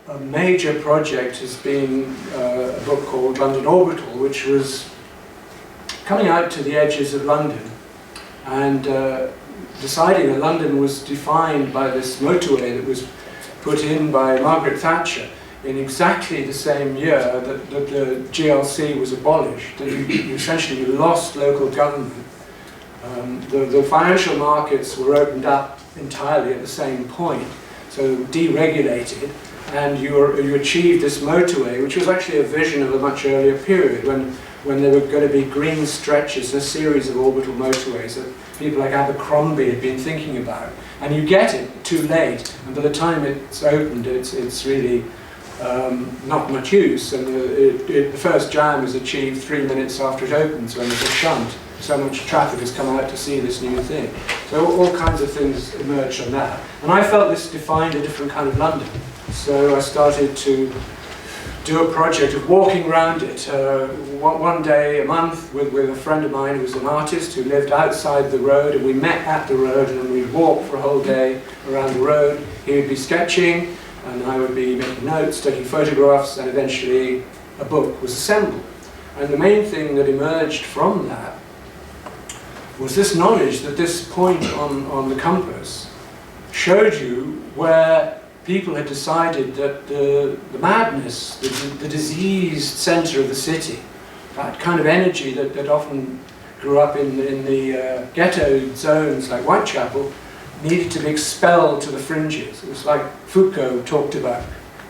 a major project has been a book called London Orbital, which was coming out to the edges of London and deciding that London was defined by this motorway that was put in by Margaret Thatcher in exactly the same year that the GLC was abolished. That you essentially lost local government. The financial markets were opened up entirely at the same point, so deregulated, and you achieved this motorway, which was actually a vision of a much earlier period when there were going to be green stretches, a series of orbital motorways that people like Abercrombie had been thinking about. And you get it too late, and by the time it's opened, it's really not much use, and the first jam is achieved 3 minutes after it opens when there's a shunt. So much traffic has come out to see this new thing. So all kinds of things emerged from that. And I felt this defined a different kind of London. So I started to do a project of walking around it one day a month with a friend of mine who was an artist who lived outside the road, and we met at the road and we'd walk for a whole day around the road. He would be sketching and I would be making notes, taking photographs, and eventually a book was assembled. And the main thing that emerged from that was this knowledge that this point on the compass showed you where people had decided that the madness, the diseased centre of the city, that kind of energy that often grew up in the ghetto zones like Whitechapel, needed to be expelled to the fringes. It was like Foucault talked about.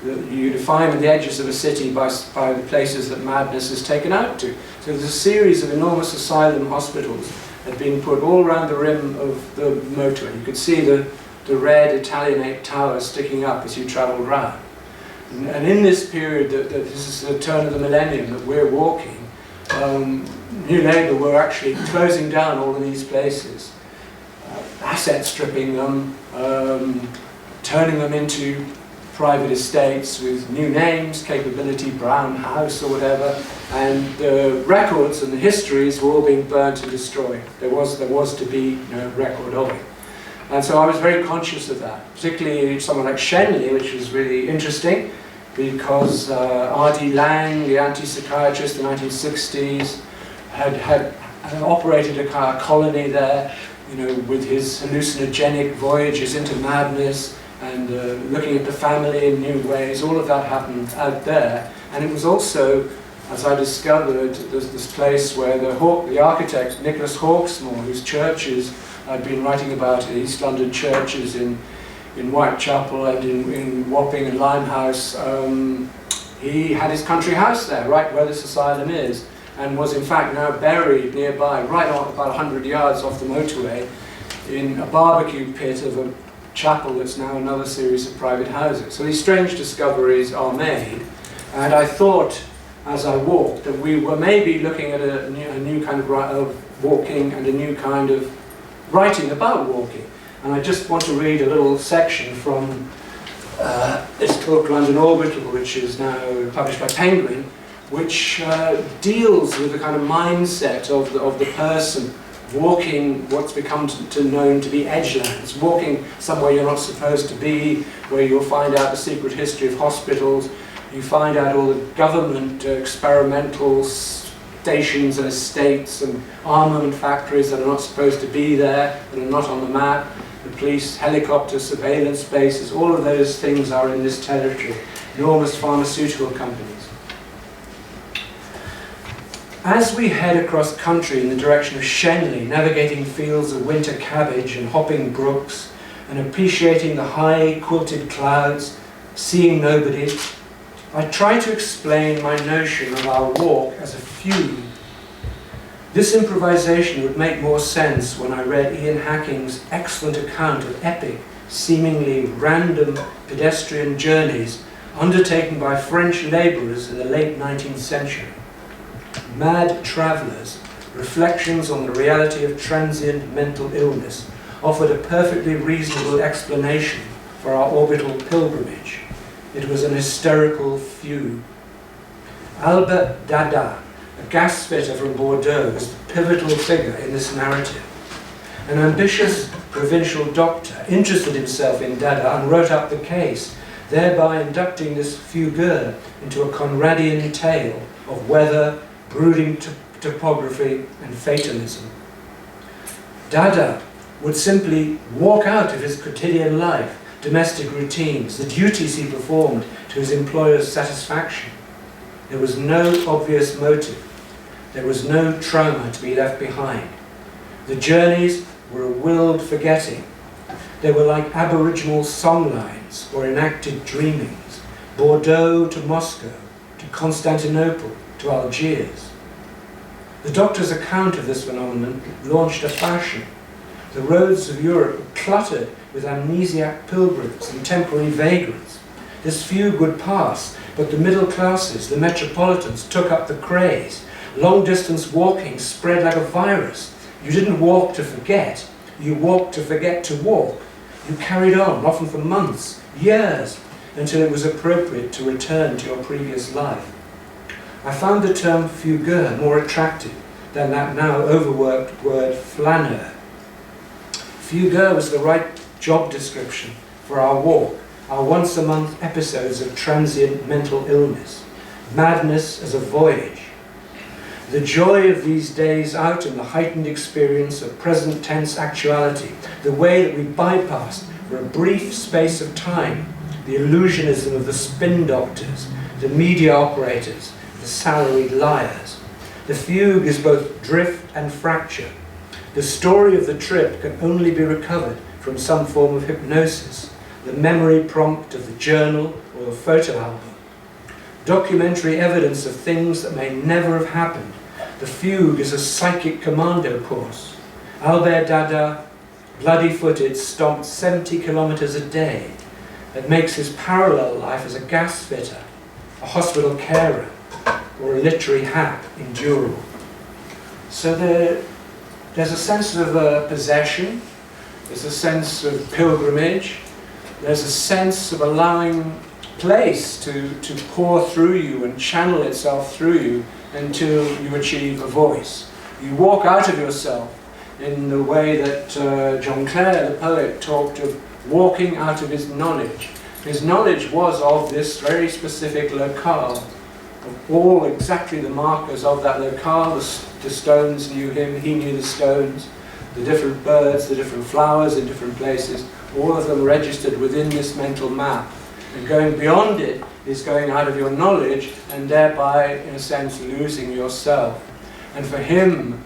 You define the edges of a city by the places that madness is taken out to. So there's a series of enormous asylum hospitals had been put all around the rim of the motorway. You could see the red Italianate towers sticking up as you travelled round. And in this period, this is the turn of the millennium that we're walking, New Labour were actually closing down all of these places, asset stripping them, turning them into private estates with new names, Capability Brown House or whatever, and the records and the histories were all being burnt and destroyed. There was to be no record of it. And so I was very conscious of that, particularly someone like Shenley, which was really interesting, because R.D. Laing, the anti-psychiatrist in the 1960s, had operated a kind of colony there, with his hallucinogenic voyages into madness, and looking at the family in new ways. All of that happened out there. And it was also, as I discovered, this place where the architect, Nicholas Hawksmoor, whose churches I'd been writing about, East London churches in Whitechapel and in Wapping and Limehouse, he had his country house there, right where this asylum is, and was in fact now buried nearby, right on about 100 yards off the motorway, in a barbecue pit of a chapel that's now another series of private houses. So these strange discoveries are made, and I thought as I walked that we were maybe looking at a new kind of walking and a new kind of writing about walking. And I just want to read a little section from this book, London Orbital, which is now published by Penguin, which deals with the kind of mindset of the person walking what's become known to be edgelands, walking somewhere you're not supposed to be, where you'll find out the secret history of hospitals, you find out all the government experimental stations and estates and armament factories that are not supposed to be there, that are not on the map, the police, helicopter surveillance bases, all of those things are in this territory, enormous pharmaceutical companies. As we head across country in the direction of Shenley, navigating fields of winter cabbage and hopping brooks, and appreciating the high quilted clouds, seeing nobody, I try to explain my notion of our walk as a fugue. This improvisation would make more sense when I read Ian Hacking's excellent account of epic, seemingly random pedestrian journeys undertaken by French labourers in the late 19th century. Mad Travellers, Reflections on the Reality of Transient Mental Illness, offered a perfectly reasonable explanation for our orbital pilgrimage. It was an hysterical fugue. Albert Dada, a gas fitter from Bordeaux, is the pivotal figure in this narrative. An ambitious provincial doctor interested himself in Dada and wrote up the case, thereby inducting this fugueur into a Conradian tale of weather, brooding topography, and fatalism. Dada would simply walk out of his quotidian life, domestic routines, the duties he performed to his employer's satisfaction. There was no obvious motive. There was no trauma to be left behind. The journeys were a willed forgetting. They were like aboriginal songlines or enacted dreamings, Bordeaux to Moscow, to Constantinople, to Algiers. The doctor's account of this phenomenon launched a fashion. The roads of Europe were cluttered with amnesiac pilgrims and temporary vagrants. This fugue would pass, but the middle classes, the metropolitans, took up the craze. Long-distance walking spread like a virus. You didn't walk to forget, you walked to forget to walk. You carried on, often for months, years, until it was appropriate to return to your previous life. I found the term fugueur more attractive than that now overworked word flâneur. Fugueur was the right job description for our walk, our once-a-month episodes of transient mental illness, madness as a voyage. The joy of these days out and the heightened experience of present tense actuality, the way that we bypassed for a brief space of time the illusionism of the spin doctors, the media operators, the salaried liars. The fugue is both drift and fracture. The story of the trip can only be recovered from some form of hypnosis, the memory prompt of the journal or the photo album. Documentary evidence of things that may never have happened. The fugue is a psychic commando course. Albert Dada, bloody-footed, stomped 70 kilometers a day. That makes his parallel life as a gas fitter, a hospital carer, or a literary hack in Dural. So there's a sense of possession, there's a sense of pilgrimage, there's a sense of allowing place to pour through you and channel itself through you until you achieve a voice. You walk out of yourself in the way that John Clare, the poet, talked of walking out of his knowledge. His knowledge was of this very specific locale, of all exactly the markers of that locale. The stones knew him, he knew the stones, the different birds, the different flowers in different places, all of them registered within this mental map. And going beyond it is going out of your knowledge and thereby, in a sense, losing yourself. And for him,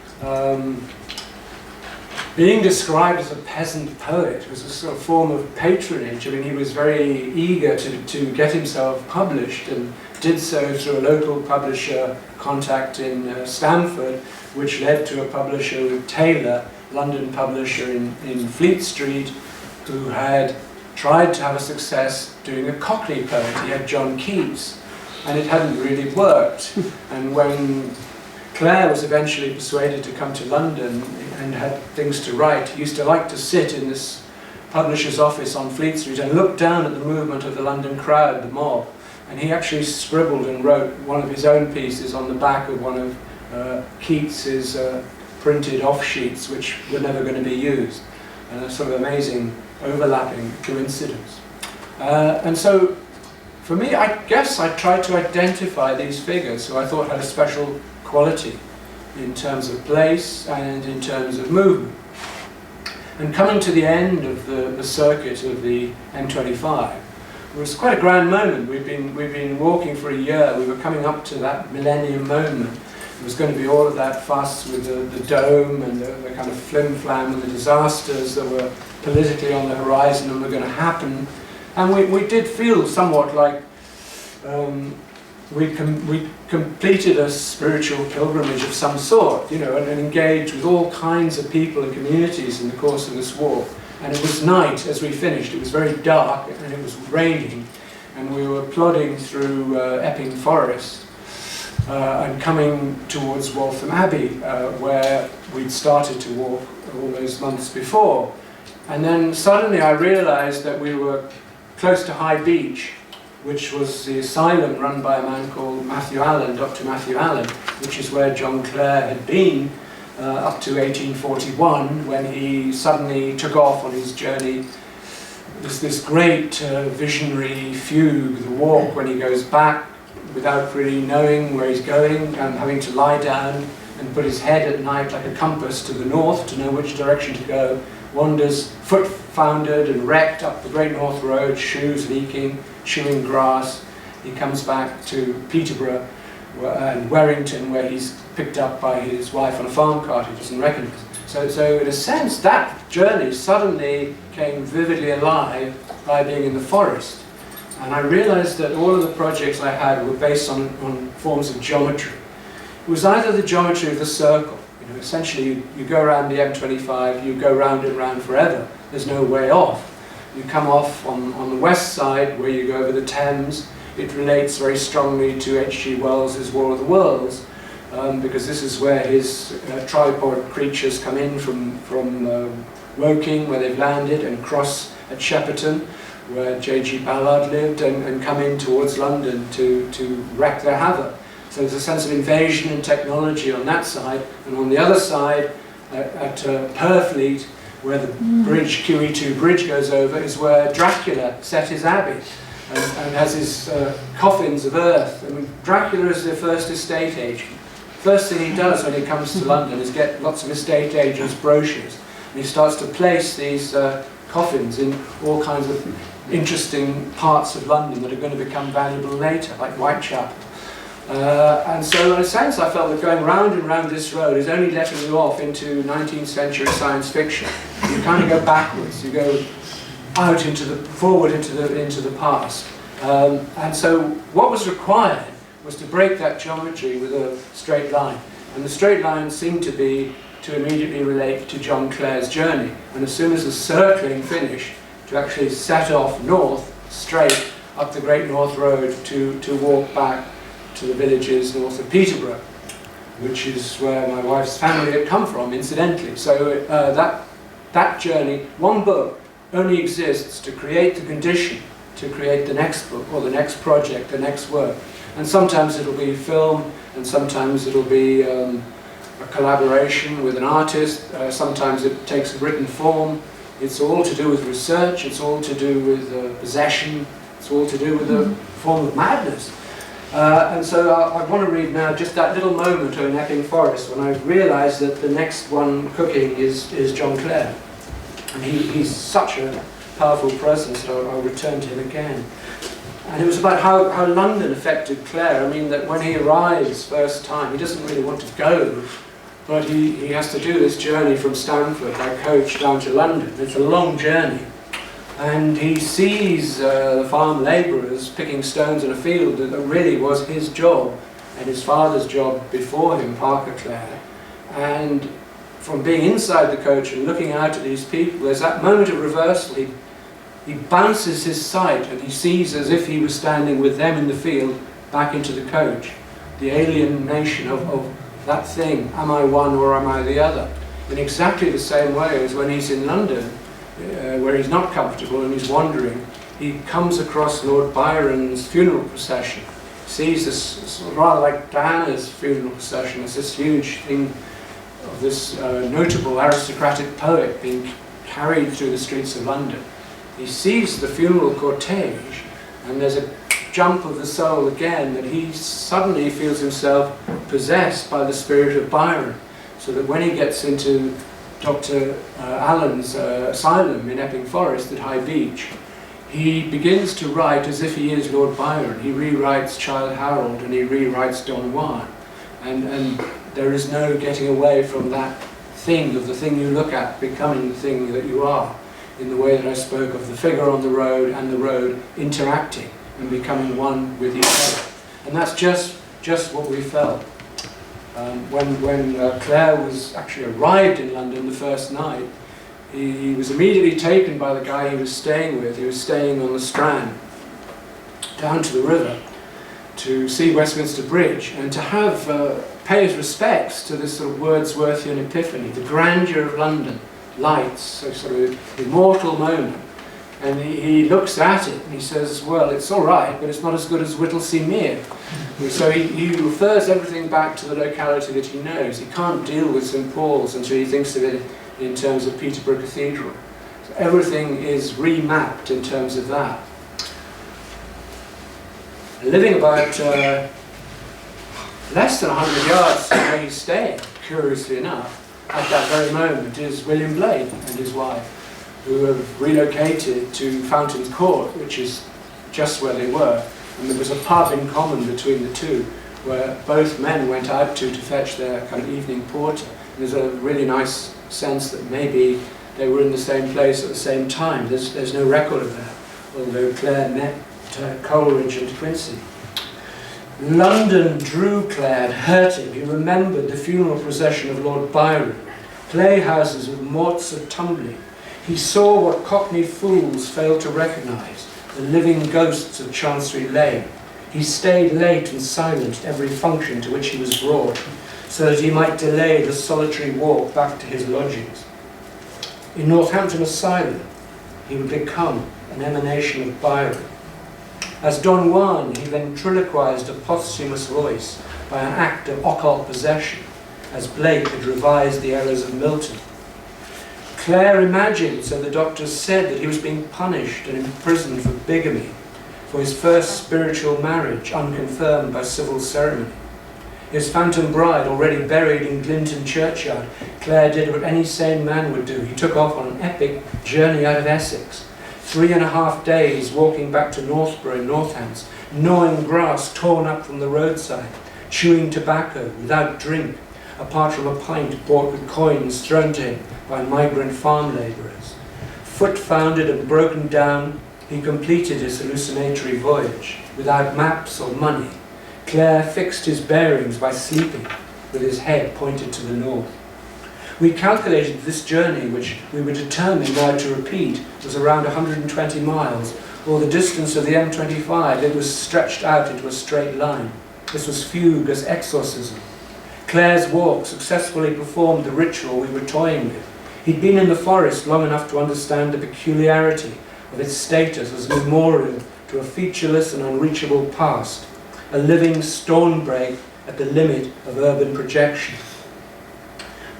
being described as a peasant poet was a sort of form of patronage. I mean, he was very eager to get himself published and did so through a local publisher contact in Stamford, which led to a publisher, Taylor, London publisher in Fleet Street, who had tried to have a success doing a Cockney poet. He had John Keats, and it hadn't really worked. And when Clare was eventually persuaded to come to London and had things to write, he used to like to sit in this publisher's office on Fleet Street and look down at the movement of the London crowd, the mob. And he actually scribbled and wrote one of his own pieces on the back of one of Keats's printed off-sheets, which were never going to be used. And a sort of amazing overlapping coincidence. And so, for me, I guess I tried to identify these figures who I thought had a special quality in terms of place and in terms of movement. And coming to the end of the circuit of the M25, it was quite a grand moment. We've been walking for a year. We were coming up to that millennium moment. It was going to be all of that fuss with the dome and the kind of flim-flam and the disasters that were politically on the horizon and were going to happen. And we did feel somewhat like we completed a spiritual pilgrimage of some sort, you know, and engaged with all kinds of people and communities in the course of this walk. And it was night as we finished. It was very dark and it was raining, and we were plodding through Epping Forest and coming towards Waltham Abbey, where we'd started to walk all those months before. And then suddenly I realized that we were close to High Beach, which was the asylum run by a man called Matthew Allen, Dr. Matthew Allen, which is where John Clare had been up to 1841, when he suddenly took off on his journey there's this great visionary fugue, the walk when he goes back without really knowing where he's going and having to lie down and put his head at night like a compass to the north to know which direction to go, wanders foot-founded and wrecked up the Great North Road, shoes leaking, chewing grass. He comes back to Peterborough and Warrington, where he's picked up by his wife on a farm cart he doesn't recognise. So in a sense, that journey suddenly came vividly alive by being in the forest. And I realised that all of the projects I had were based on forms of geometry. It was either the geometry of the circle, you know, essentially you go around the M25, you go round and round forever, there's no way off. You come off on the west side where you go over the Thames. It relates very strongly to H.G. Wells' War of the Worlds, because this is where his tripod creatures come in from Woking, where they've landed, and cross at Shepperton, where J.G. Ballard lived, and come in towards London to wreak their havoc. So there's a sense of invasion and technology on that side, and on the other side, at Purfleet, where the bridge, QE2 bridge goes over, is where Dracula set his abbey and has his coffins of earth. I mean, Dracula is the first estate agent. First thing he does when he comes to London is get lots of estate agents' brochures, and he starts to place these coffins in all kinds of interesting parts of London that are going to become valuable later, like Whitechapel. And so in a sense I felt that going round and round this road is only letting you off into 19th century science fiction. You kind of go backwards, you go out forward into the past. And so what was required was to break that geometry with a straight line. And the straight line seemed to immediately relate to John Clare's journey. And as soon as the circling finished, to actually set off north, straight up the Great North Road to walk back to the villages north of Peterborough, which is where my wife's family had come from, incidentally. So that journey, one book, only exists to create the condition to create the next book or the next project, the next work. And sometimes it'll be film, and sometimes it'll be a collaboration with an artist, sometimes it takes a written form. It's all to do with research, it's all to do with possession, it's all to do with a form of madness. And so I want to read now just that little moment in Epping Forest when I realised that the next one cooking is John Clare. And he's such a powerful presence that I'll return to him again. And it was about how London affected Clare. I mean, that when he arrives first time, he doesn't really want to go, but he has to do this journey from Stamford by coach down to London. It's a long journey. And he sees the farm labourers picking stones in a field that really was his job and his father's job before him, Parker Clare. And from being inside the coach and looking out at these people, there's that moment of reversal. He bounces his sight and he sees as if he was standing with them in the field back into the coach. The alienation of that thing, am I one or am I the other? In exactly the same way as when he's in London, where he's not comfortable and he's wandering, he comes across Lord Byron's funeral procession, sees this rather like Diana's funeral procession, as this huge thing of this notable aristocratic poet being carried through the streets of London. He sees the funeral cortege, and there's a jump of the soul again, that he suddenly feels himself possessed by the spirit of Byron, so that when he gets into Dr. Allen's asylum in Epping Forest at High Beach, he begins to write as if he is Lord Byron. He rewrites Childe Harold and he rewrites Don Juan, and there is no getting away from that thing, of the thing you look at becoming the thing that you are, in the way that I spoke of the figure on the road and the road interacting and becoming one with each other. And that's just what we felt. When Clare was actually arrived in London the first night, he was immediately taken by the guy he was staying with. He was staying on the Strand, down to the river, to see Westminster Bridge and to have pay his respects to this sort of Wordsworthian epiphany, the grandeur of London, lights, so sort of immortal moment. And he looks at it and he says, well, it's all right, but it's not as good as Whittlesea Mere. So he refers everything back to the locality that he knows. He can't deal with St Paul's until he thinks of it in terms of Peterborough Cathedral. everything is remapped in terms of that. Living about less than 100 yards from where he's staying, curiously enough, at that very moment, is William Blade and his wife, who have relocated to Fountains Court, which is just where they were. And there was a pub in common between the two, where both men went out to fetch their kind of evening porter. And there's a really nice sense that maybe they were in the same place at the same time. There's no record of that, although Clare met Coleridge and Quincy. London drew Clare and hurt him. He remembered the funeral procession of Lord Byron, playhouses with morts of tumbling. He saw what Cockney fools failed to recognise, the living ghosts of Chancery Lane. He stayed late and silent at every function to which he was brought, so that he might delay the solitary walk back to his lodgings. In Northampton Asylum, he would become an emanation of Byron. As Don Juan, he ventriloquized a posthumous voice by an act of occult possession, as Blake had revised the errors of Milton. Clare imagined, so the doctors said, that he was being punished and imprisoned for bigamy, for his first spiritual marriage, unconfirmed by civil ceremony. His phantom bride, already buried in Glinton churchyard, Clare did what any sane man would do. He took off on an epic journey out of Essex. 3.5 days walking back to Northborough in Northants, gnawing grass torn up from the roadside, chewing tobacco without drink, apart from a pint bought with coins thrown to him by migrant farm labourers. Foot-founded and broken down, he completed his hallucinatory voyage. Without maps or money, Clare fixed his bearings by sleeping, with his head pointed to the north. We calculated this journey, which we were determined now to repeat, was around 120 miles, or the distance of the M25. It was stretched out into a straight line. This was fugue as exorcism. Clare's walk successfully performed the ritual we were toying with. He'd been in the forest long enough to understand the peculiarity of its status as memorial to a featureless and unreachable past, a living stone break at the limit of urban projection.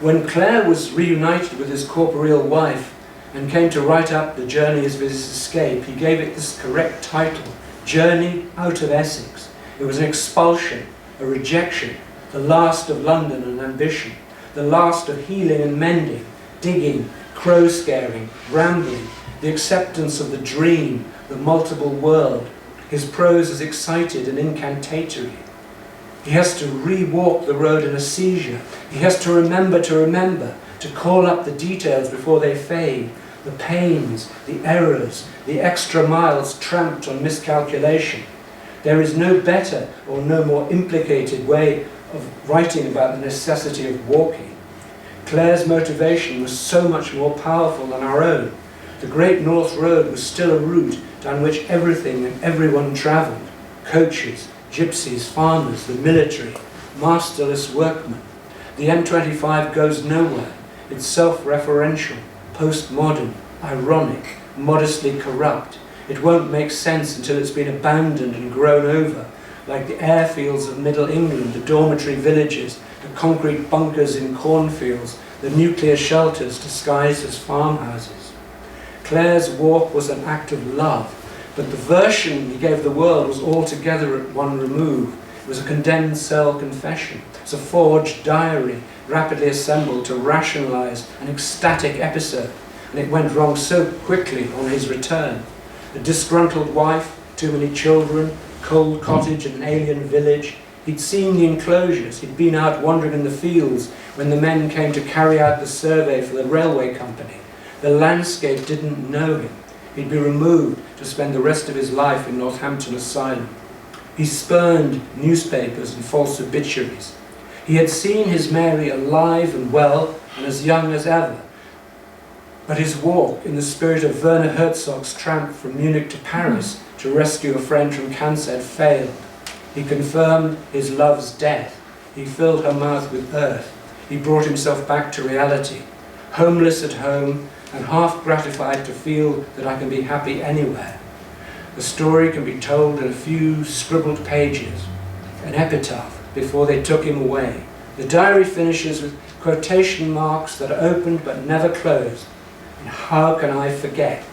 When Clare was reunited with his corporeal wife and came to write up the journeys of his escape, he gave it this correct title, Journey Out of Essex. It was an expulsion, a rejection, the last of London and ambition, the last of healing and mending, digging, crow-scaring, rambling, the acceptance of the dream, the multiple world. His prose is excited and incantatory. He has to re-walk the road in a seizure. He has to remember, to call up the details before they fade, the pains, the errors, the extra miles tramped on miscalculation. There is no better or no more implicated way of writing about the necessity of walking. Clare's motivation was so much more powerful than our own. The Great North Road was still a route down which everything and everyone travelled. Coaches, gypsies, farmers, the military, masterless workmen. The M25 goes nowhere. It's self-referential, postmodern, ironic, modestly corrupt. It won't make sense until it's been abandoned and grown over, like the airfields of Middle England, the dormitory villages, the concrete bunkers in cornfields, the nuclear shelters disguised as farmhouses. Clare's walk was an act of love, but the version he gave the world was altogether at one remove. It was a condemned cell confession. It's a forged diary, rapidly assembled to rationalise an ecstatic episode, and it went wrong so quickly on his return. A disgruntled wife, too many children, cold cottage in an alien village. He'd seen the enclosures, he'd been out wandering in the fields when the men came to carry out the survey for the railway company. The landscape didn't know him. He'd be removed to spend the rest of his life in Northampton Asylum. He spurned newspapers and false obituaries. He had seen his Mary alive and well and as young as ever. But his walk, in the spirit of Werner Herzog's tramp from Munich to Paris to rescue a friend from cancer, had failed. He confirmed his love's death. He filled her mouth with earth. He brought himself back to reality. Homeless at home and half gratified to feel that I can be happy anywhere. The story can be told in a few scribbled pages, an epitaph before they took him away. The diary finishes with quotation marks that are opened but never closed. And how can I forget?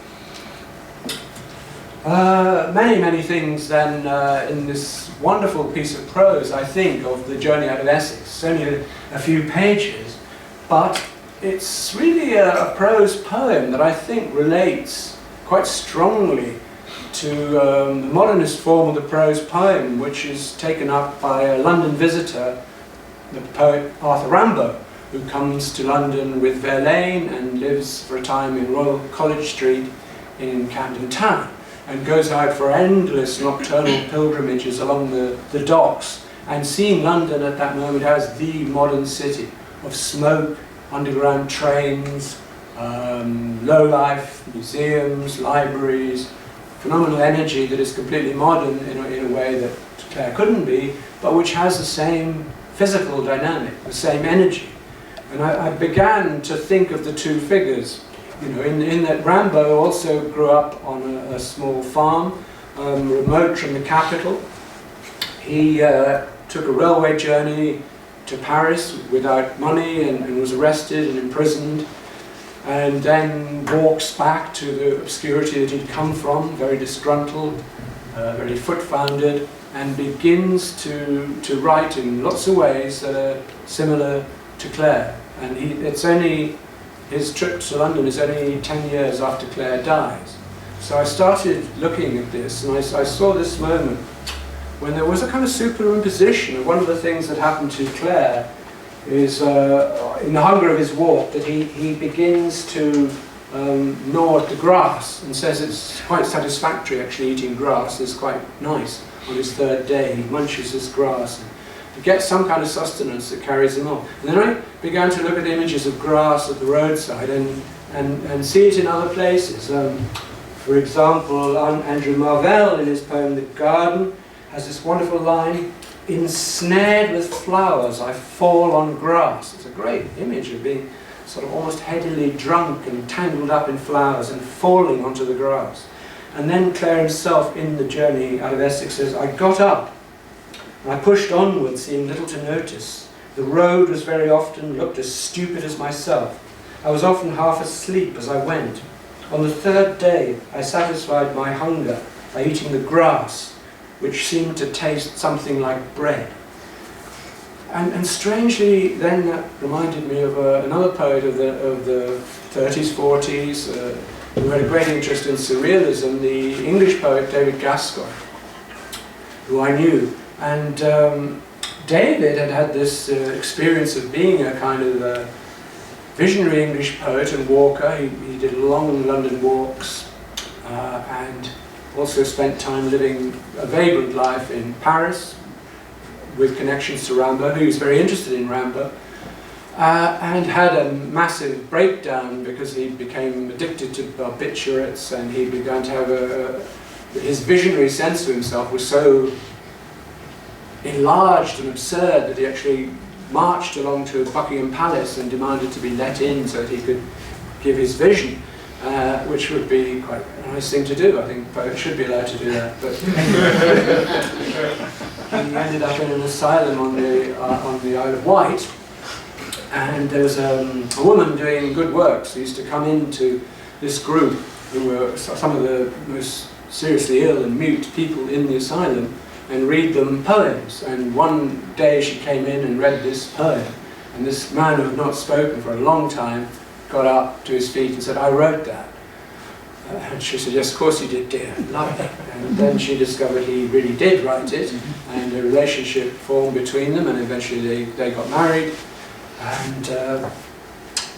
Many things then in this wonderful piece of prose, I think, of the journey out of Essex. It's only a few pages, but it's really a prose poem that I think relates quite strongly to the modernist form of the prose poem, which is taken up by a London visitor, the poet Arthur Rimbaud, who comes to London with Verlaine and lives for a time in Royal College Street in Camden Town, and goes out for endless nocturnal pilgrimages along the docks, and seeing London at that moment as the modern city of smoke, underground trains, low-life museums, libraries, phenomenal energy that is completely modern in a way that Clare couldn't be, but which has the same physical dynamic, the same energy. And I began to think of the two figures, you know, in that Rimbaud also grew up on a small farm, remote from the capital. He took a railway journey to Paris without money and was arrested and imprisoned, and then walks back to the obscurity that he'd come from, very disgruntled, very foot-founded, and begins to write in lots of ways that are similar to Clare. And his trip to London is only 10 years after Clare dies. So I started looking at this, and I saw this moment when there was a kind of superimposition of one of the things that happened to Clare is in the hunger of his walk, that he begins to gnaw at the grass and says it's quite satisfactory actually eating grass, it's quite nice. On his third day he munches this grass and he gets some kind of sustenance that carries him on. And then I began to look at images of grass at the roadside and see it in other places. For example, Andrew Marvell in his poem The Garden has this wonderful line, "Ensnared with flowers, I fall on grass." It's a great image of being sort of almost headily drunk and tangled up in flowers and falling onto the grass. And then Clare himself in the journey out of Essex says, "I got up and I pushed onward, seeing little to notice. The road was very often looked as stupid as myself. I was often half asleep as I went. On the third day I satisfied my hunger by eating the grass, which seemed to taste something like bread." And strangely, then that reminded me of another poet of the 30s, 40s, who had a great interest in surrealism, the English poet David Gascoigne, who I knew. And David had this experience of being a kind of visionary English poet and walker. He did long London walks and also spent time living a vagrant life in Paris with connections to Rimbaud, who was very interested in Rimbaud, and had a massive breakdown because he became addicted to barbiturates, and he began to have his visionary sense of himself was so enlarged and absurd that he actually marched along to Buckingham Palace and demanded to be let in so that he could give his vision. Which would be quite a nice thing to do. I think poets should be allowed to do that. But he ended up in an asylum on the Isle of Wight, and there was a woman doing good works who used to come into this group, who were some of the most seriously ill and mute people in the asylum, and read them poems. And one day she came in and read this poem, and this man who had not spoken for a long time got up to his feet and said, "I wrote that." And she said, "Yes, of course you did, dear. Lovely." And then she discovered he really did write it, and a relationship formed between them, and eventually they got married. And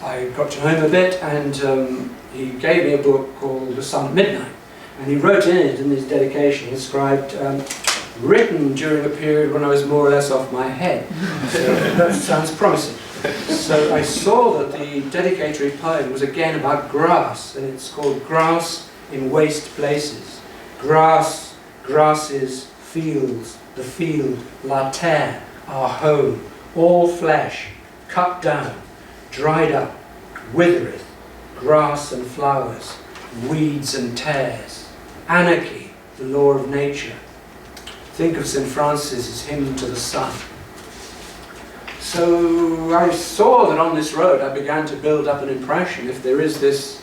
I got to know him a bit, and he gave me a book called The Sun at Midnight. And he wrote in it, in his dedication, he described, "Written during a period when I was more or less off my head." So that sounds promising. So I saw that the dedicatory poem was again about grass, and it's called Grass in Waste Places. Grass, grasses, fields, the field, la terre, our home, all flesh, cut down, dried up, withereth, grass and flowers, weeds and tares, anarchy, the law of nature. Think of St. Francis's hymn to the sun. So I saw that on this road I began to build up an impression. If there is this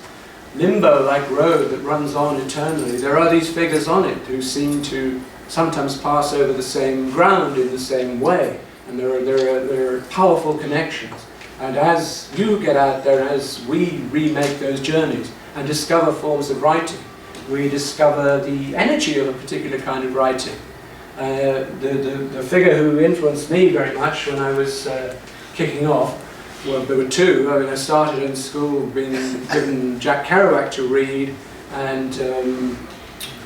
limbo-like road that runs on eternally, there are these figures on it who seem to sometimes pass over the same ground in the same way, and there are powerful connections. And as you get out there, as we remake those journeys and discover forms of writing, we discover the energy of a particular kind of writing. The figure who influenced me very much when I was kicking off, well, there were two. I mean, I started in school being given Jack Kerouac to read, and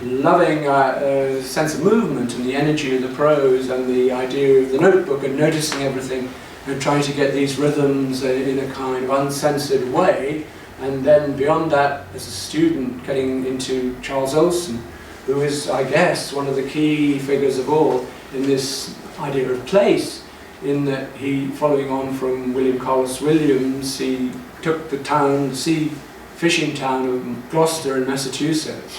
loving a sense of movement and the energy of the prose and the idea of the notebook and noticing everything and trying to get these rhythms in a kind of uncensored way. And then beyond that, as a student, getting into Charles Olson, who is, I guess, one of the key figures of all in this idea of place, in that he, following on from William Carlos Williams, he took the town, the sea fishing town of Gloucester in Massachusetts,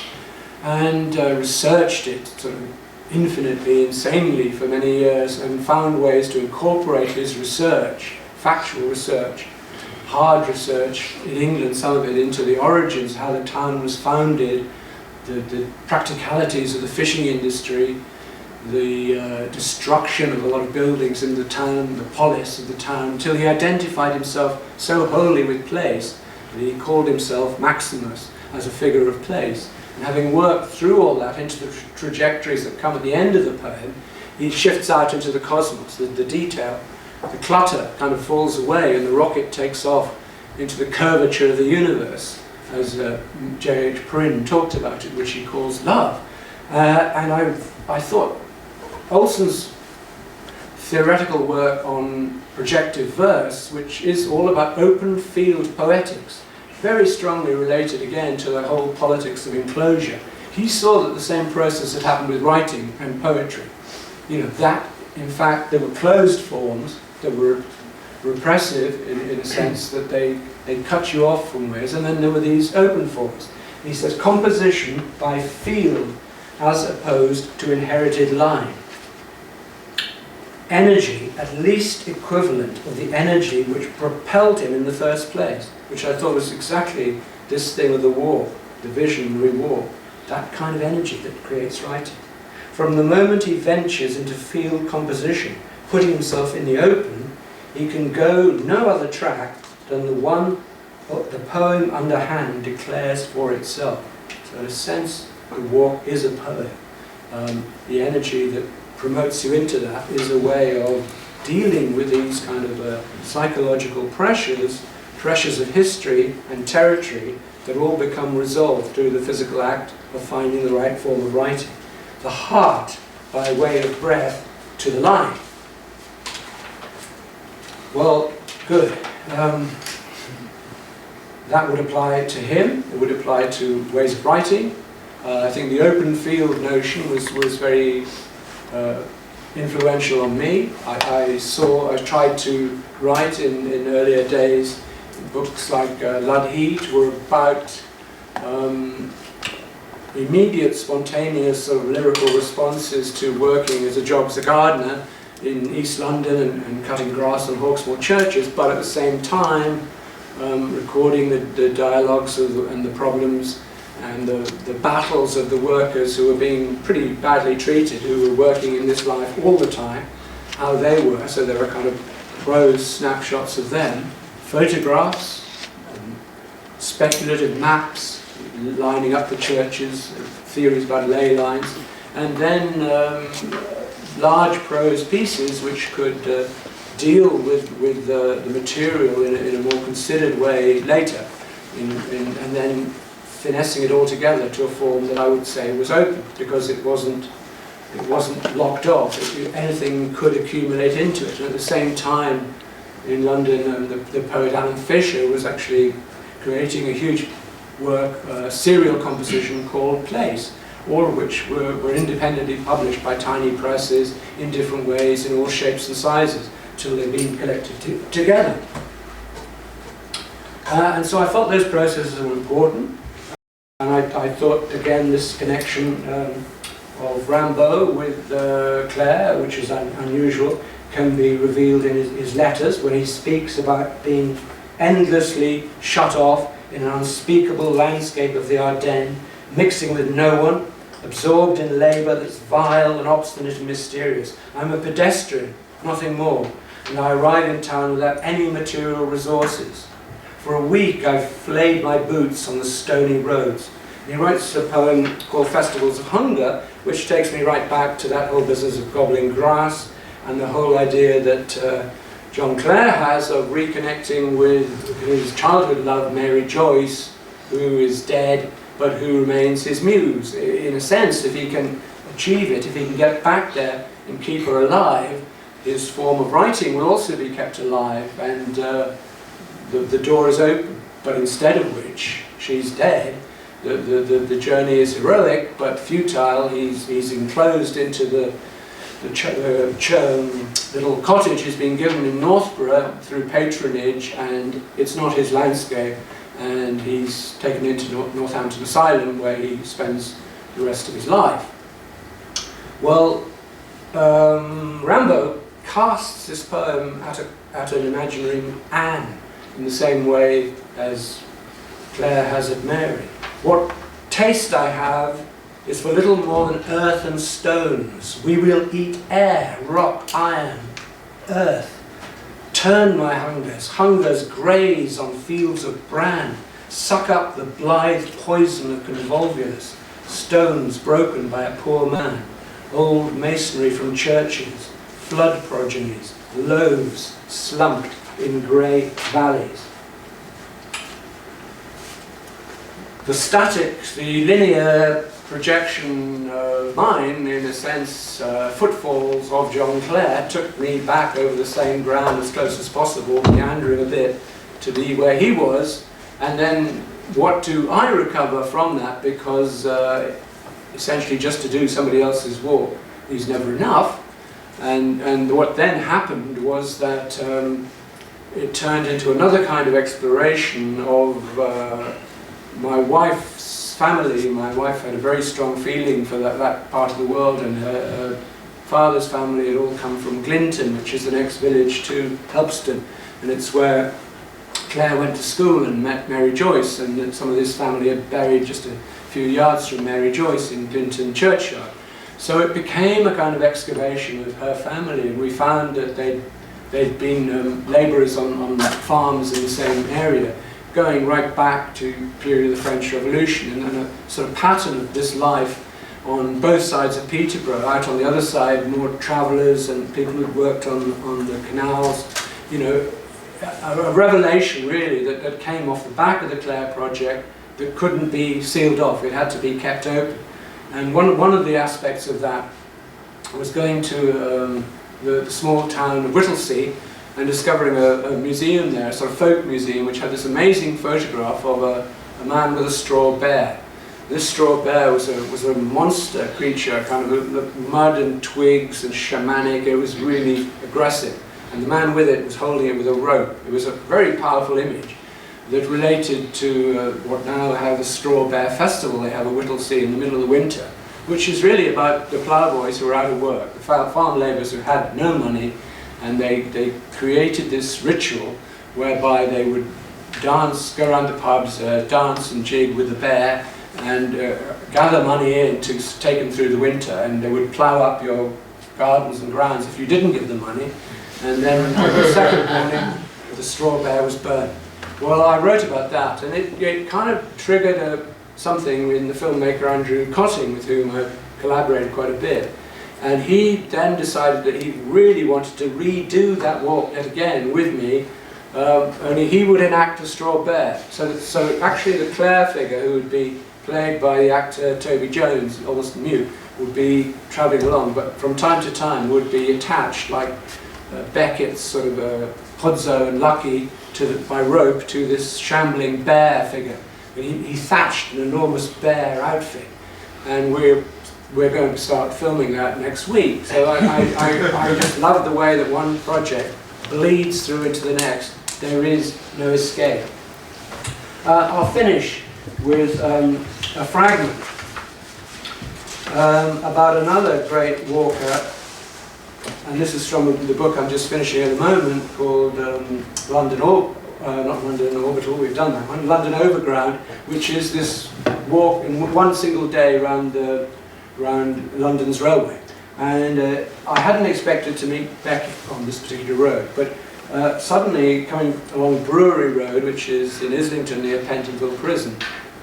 and researched it sort of infinitely, insanely for many years, and found ways to incorporate his research, factual research, hard research in England, some of it into the origins, how the town was founded, the practicalities of the fishing industry, the destruction of a lot of buildings in the town, the polis of the town, until he identified himself so wholly with place that he called himself Maximus as a figure of place. And having worked through all that into the trajectories that come at the end of the poem, he shifts out into the cosmos, the detail. The clutter kind of falls away and the rocket takes off into the curvature of the universe, as J.H. Prynne talked about it, which he calls love. And I thought Olson's theoretical work on projective verse, which is all about open field poetics, very strongly related again to the whole politics of enclosure. He saw that the same process had happened with writing and poetry. You know, that in fact there were closed forms that were repressive in a sense that they cut you off from ways, and then there were these open forms. And he says composition by field as opposed to inherited line. Energy at least equivalent of the energy which propelled him in the first place, which I thought was exactly this thing of the war, the visionary war, that kind of energy that creates writing. From the moment he ventures into field composition, putting himself in the open, he can go no other track than the one the poem underhand declares for itself. So in a sense, the walk is a poem. The energy that promotes you into that is a way of dealing with these kind of psychological pressures of history and territory that all become resolved through the physical act of finding the right form of writing. The heart, by way of breath, to the line. Well, good. That would apply to him. It would apply to ways of writing. I think the open field notion was very influential on me. I tried to write in earlier days. Books like Ludheat were about immediate, spontaneous sort of lyrical responses to working as a job as a gardener in East London and cutting grass on Hawksmoor churches, but at the same time recording the dialogues and the problems and the battles of the workers who were being pretty badly treated, who were working in this life all the time, how they were. So there are kind of prose snapshots of them, photographs, speculative maps lining up the churches, theories about ley lines, and then large prose pieces which could deal with the material in a more considered way later, and then finessing it all together to a form that I would say was open, because it wasn't locked off. Anything could accumulate into it. And at the same time, in London, the poet Alan Fisher was actually creating a huge work, serial composition called Place, all of which were independently published by tiny presses in different ways, in all shapes and sizes, till they've been collected together. And so I felt those processes were important. And I thought, again, this connection of Rimbaud with Clare, which is unusual, can be revealed in his letters when he speaks about being endlessly shut off in an unspeakable landscape of the Ardennes, mixing with no one, absorbed in labour that's vile and obstinate and mysterious. I'm a pedestrian, nothing more, and I arrive in town without any material resources. For a week I've flayed my boots on the stony roads. And he writes a poem called Festivals of Hunger, which takes me right back to that whole business of gobbling grass and the whole idea that John Clare has of reconnecting with his childhood love, Mary Joyce, who is dead, but who remains his muse. In a sense, if he can achieve it, if he can get back there and keep her alive, his form of writing will also be kept alive, and the door is open. But instead of which, she's dead. The journey is heroic, but futile. He's enclosed into the little cottage he's been given in Northborough through patronage, and it's not his landscape. And he's taken into Northampton Asylum, where he spends the rest of his life. Well, Rimbaud casts this poem at an imaginary Anne, in the same way as Clare has at Mary. What taste I have is for little more than earth and stones. We will eat air, rock, iron, earth. Turn my hungers graze on fields of bran, suck up the blithe poison of convolvulus, stones broken by a poor man, old masonry from churches, flood progenies, loaves slumped in grey valleys. The static, the linear projection of mine, in a sense, footfalls of John Clare, took me back over the same ground as close as possible, meandering a bit to be where he was, and then what do I recover from that, because essentially just to do somebody else's walk is never enough, and what then happened was that it turned into another kind of exploration of my wife's family. My wife had a very strong feeling for that part of the world, and her father's family had all come from Glinton, which is the next village to Helpston, and it's where Clare went to school and met Mary Joyce, and that some of this family had buried just a few yards from Mary Joyce in Glinton churchyard. So it became a kind of excavation of her family, and we found that they'd been labourers on farms in the same area, going right back to the period of the French Revolution, and a sort of pattern of this life on both sides of Peterborough. Out on the other side, more travellers and people who'd worked on the canals. You know, a revelation really that came off the back of the Clare project that couldn't be sealed off. It had to be kept open. And one of the aspects of that was going to the small town of Whittlesea and discovering a museum there, a sort of folk museum, which had this amazing photograph of a man with a straw bear. This straw bear was a monster creature, kind of mud and twigs and shamanic. It was really aggressive. And the man with it was holding it with a rope. It was a very powerful image that related to what now have a Straw Bear Festival they have at Whittlesea in the middle of the winter, which is really about the ploughboys who were out of work, the farm labourers who had no money, and they created this ritual whereby they would dance, go around the pubs, dance and jig with the bear, and gather money in to take them through the winter, and they would plough up your gardens and grounds if you didn't give them money, and then the second morning the straw bear was burned. Well, I wrote about that, and it kind of triggered something in the filmmaker Andrew Cotting, with whom I collaborated quite a bit. And he then decided that he really wanted to redo that walk yet again with me, only he would enact a straw bear. So actually the Clare figure, who would be played by the actor Toby Jones, almost mute, would be travelling along, but from time to time would be attached, like Beckett's sort of Pozzo and Lucky, by rope to this shambling bear figure. He thatched an enormous bear outfit, and we're going to start filming that next week. So I just love the way that one project bleeds through into the next. There is no escape. I'll finish with a fragment about another great walker, and this is from the book I'm just finishing at the moment, called London not London Orbital, we've done that one, London Overground, which is this walk in one single day around London's railway. And I hadn't expected to meet Beckett on this particular road, but suddenly coming along Brewery Road, which is in Islington near Pentonville Prison,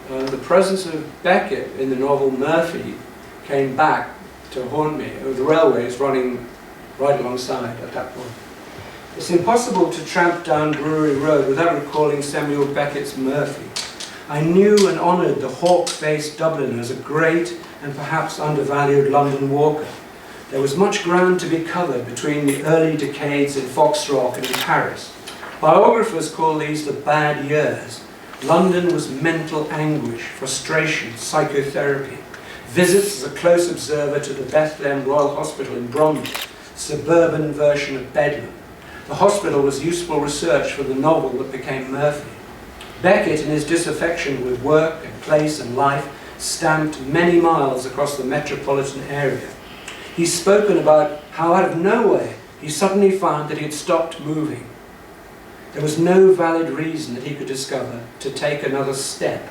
the presence of Beckett in the novel Murphy came back to haunt me. The railway is running right alongside at that point. It's impossible to tramp down Brewery Road without recalling Samuel Beckett's Murphy. I knew and honoured the hawk-faced Dubliner as a great and perhaps undervalued London walker. There was much ground to be covered between the early decades in Foxrock and in Paris. Biographers call these the bad years. London was mental anguish, frustration, psychotherapy. Visits as a close observer to the Bethlehem Royal Hospital in Bromley, suburban version of Bedlam. The hospital was useful research for the novel that became Murphy. Beckett, in his disaffection with work and place and life, stamped many miles across the metropolitan area. He's spoken about how out of nowhere he suddenly found that he had stopped moving. There was no valid reason that he could discover to take another step.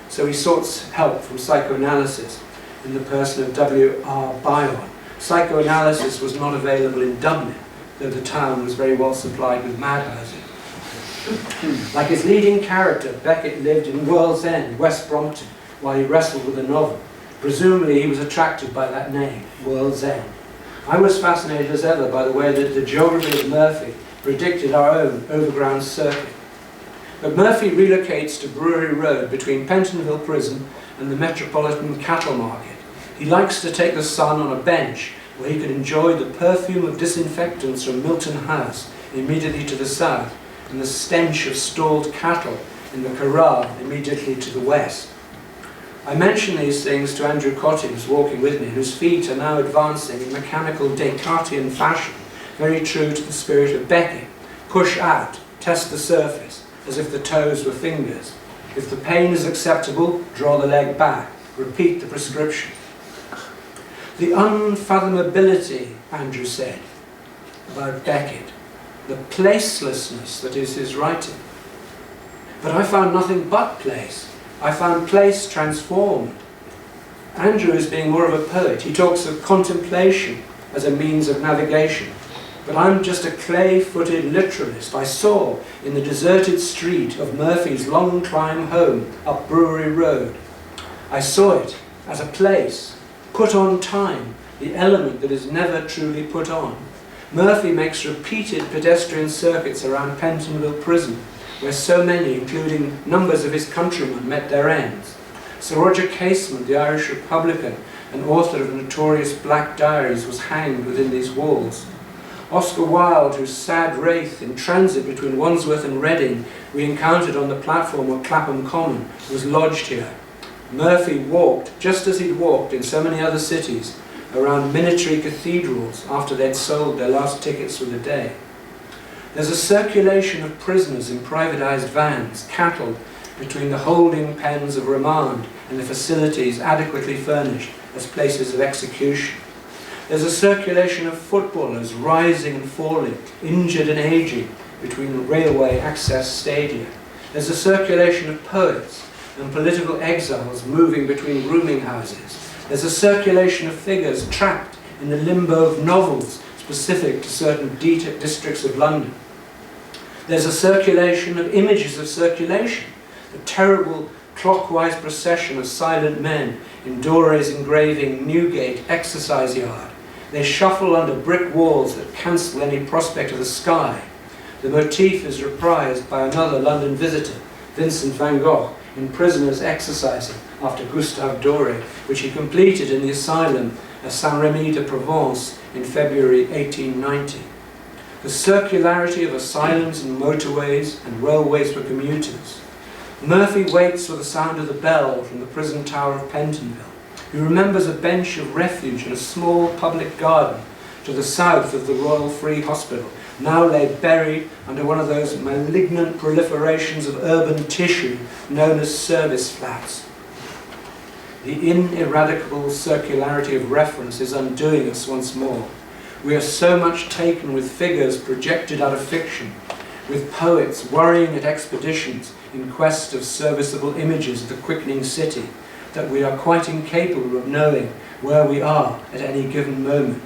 So he sought help from psychoanalysis in the person of W.R. Bion. Psychoanalysis was not available in Dublin, though the town was very well supplied with madhouses. Like his leading character, Beckett lived in World's End, West Brompton, while he wrestled with a novel. Presumably he was attracted by that name, World's End. I was fascinated as ever by the way that the geography of Murphy predicted our own overground circuit. But Murphy relocates to Brewery Road between Pentonville Prison and the Metropolitan Cattle Market. He likes to take the sun on a bench where he could enjoy the perfume of disinfectants from Milton House immediately to the south and the stench of stalled cattle in the corral immediately to the west. I mention these things to Andrew Cotty, who's walking with me, whose feet are now advancing in mechanical Descartesian fashion, very true to the spirit of Beckett. Push out, test the surface, as if the toes were fingers. If the pain is acceptable, draw the leg back. Repeat the prescription. The unfathomability, Andrew said, about Beckett, the placelessness that is his writing. But I found nothing but place. I found place transformed. Andrew is being more of a poet. He talks of contemplation as a means of navigation. But I'm just a clay-footed literalist. I saw in the deserted street of Murphy's long climb home up Brewery Road. I saw it as a place, put on time, the element that is never truly put on. Murphy makes repeated pedestrian circuits around Pentonville Prison, where so many, including numbers of his countrymen, met their ends. Sir Roger Casement, the Irish Republican and author of notorious Black Diaries, was hanged within these walls. Oscar Wilde, whose sad wraith in transit between Wandsworth and Reading we encountered on the platform of Clapham Common, was lodged here. Murphy walked, just as he'd walked in so many other cities, around minatory cathedrals after they'd sold their last tickets for the day. There's a circulation of prisoners in privatised vans, cattled between the holding pens of remand and the facilities adequately furnished as places of execution. There's a circulation of footballers rising and falling, injured and aging, between railway access stadia. There's a circulation of poets and political exiles moving between rooming houses. There's a circulation of figures trapped in the limbo of novels specific to certain districts of London. There's a circulation of images of circulation, the terrible clockwise procession of silent men in Dore's engraving Newgate exercise yard. They shuffle under brick walls that cancel any prospect of the sky. The motif is reprised by another London visitor, Vincent van Gogh, in Prisoners Exercising after Gustave Doré, which he completed in the asylum at Saint-Rémy-de-Provence in February 1890. The circularity of asylums and motorways and railways for commuters. Murphy waits for the sound of the bell from the prison tower of Pentonville. He remembers a bench of refuge in a small public garden to the south of the Royal Free Hospital, now lay buried under one of those malignant proliferations of urban tissue known as service flats. The ineradicable circularity of reference is undoing us once more. We are so much taken with figures projected out of fiction with poets worrying at expeditions in quest of serviceable images of the quickening city, that we are quite incapable of knowing where we are at any given moment.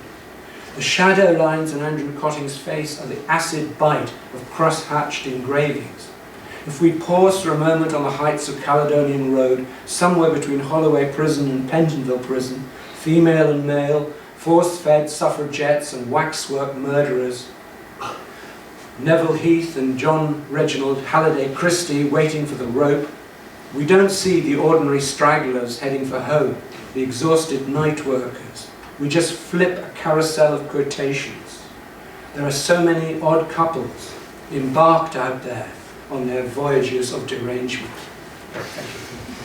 The shadow lines on Andrew Cotting's face are the acid bite of cross-hatched engravings. If we pause for a moment on the heights of Caledonian Road, somewhere between Holloway Prison and Pentonville Prison, female and male, force-fed suffragettes and waxwork murderers, Neville Heath and John Reginald Halliday Christie waiting for the rope, we don't see the ordinary stragglers heading for home, the exhausted night workers. We just flip a carousel of quotations. There are so many odd couples embarked out there on their voyages of derangement. Thank you.